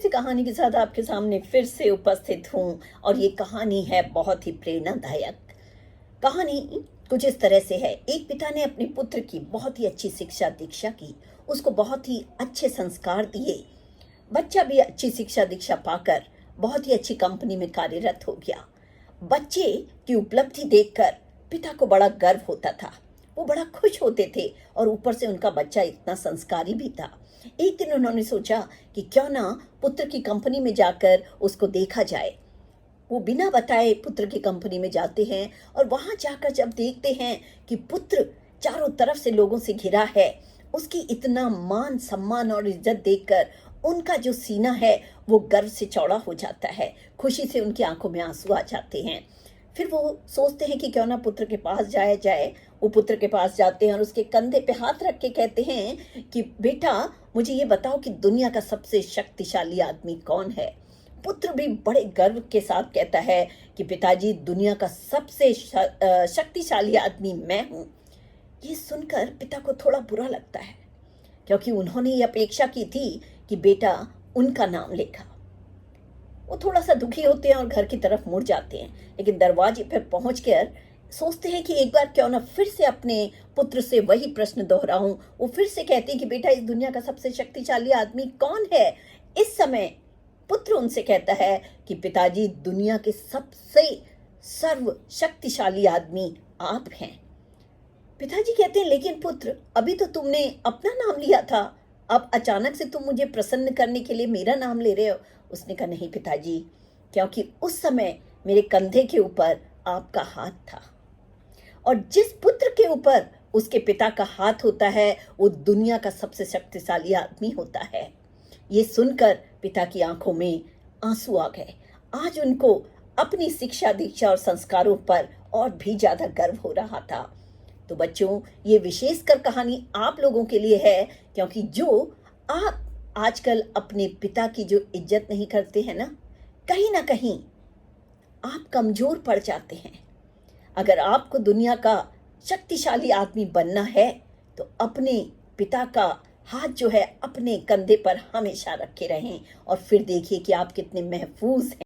सी कहानी के साथ आपके सामने फिर से उपस्थित हूँ। और ये कहानी है बहुत ही प्रेरणादायक। कहानी कुछ इस तरह से है। एक पिता ने अपने पुत्र की बहुत ही अच्छी शिक्षा दीक्षा की, उसको बहुत ही अच्छे संस्कार दिए। बच्चा भी अच्छी शिक्षा दीक्षा पाकर बहुत ही अच्छी कंपनी में कार्यरत हो गया। बच्चे की उपलब्धि देखकर पिता को बड़ा गर्व होता था, वो बड़ा खुश होते थे और ऊपर से उनका बच्चा इतना संस्कारी भी था। एक दिन उन्होंने सोचा कि क्यों ना पुत्र की कंपनी में जाकर उसको देखा जाए। वो बिना बताए पुत्र की कंपनी में जाते हैं और वहां जाकर जब देखते हैं कि पुत्र चारों तरफ से लोगों से घिरा है, उसकी इतना मान सम्मान और इज्जत देखकर उनका जो सीना है वो गर्व से चौड़ा हो जाता है। खुशी से उनकी आंखों में आंसू आ जाते हैं। फिर वो सोचते हैं कि क्यों ना पुत्र के पास जाया जाए। वो पुत्र के पास जाते हैं और उसके कंधे पे हाथ रख के कहते हैं कि बेटा, मुझे ये बताओ कि दुनिया का सबसे शक्तिशाली आदमी कौन है। पुत्र भी बड़े गर्व के साथ कहता है कि पिताजी, दुनिया का सबसे शक्तिशाली आदमी मैं हूँ। ये सुनकर पिता को थोड़ा बुरा लगता है, क्योंकि उन्होंने ये अपेक्षा की थी कि बेटा उनका नाम लेगा। वो थोड़ा सा दुखी होते हैं और घर की तरफ मुड़ जाते हैं, लेकिन दरवाजे पर पहुंचकर सोचते हैं कि एक बार क्यों ना फिर से अपने पुत्र से वही प्रश्न दोहराऊं। वो फिर से कहते हैं कि बेटा, इस दुनिया का सबसे शक्तिशाली आदमी कौन है। इस समय पुत्र उनसे कहता है कि पिताजी, दुनिया के सबसे सर्व शक्तिशाली आदमी आप हैं। पिताजी कहते हैं, लेकिन पुत्र, अभी तो तुमने अपना नाम लिया था, अब अचानक से तुम मुझे प्रसन्न करने के लिए मेरा नाम ले रहे हो। उसने कहा, नहीं पिताजी, क्योंकि उस समय मेरे कंधे के ऊपर आपका हाथ था, और जिस पुत्र के ऊपर उसके पिता का हाथ होता है वो दुनिया का सबसे शक्तिशाली आदमी होता है। ये सुनकर पिता की आंखों में आंसू आ गए। आज उनको अपनी शिक्षा दीक्षा और संस्कारों पर और भी ज्यादा गर्व हो रहा था। तो बच्चों, ये विशेषकर कहानी आप लोगों के लिए है, क्योंकि जो आप आजकल अपने पिता की जो इज्जत नहीं करते हैं ना कहीं आप कमजोर पड़ जाते हैं। अगर आपको दुनिया का शक्तिशाली आदमी बनना है तो अपने पिता का हाथ जो है अपने कंधे पर हमेशा रखे रहें, और फिर देखिए कि आप कितने महफूज हैं।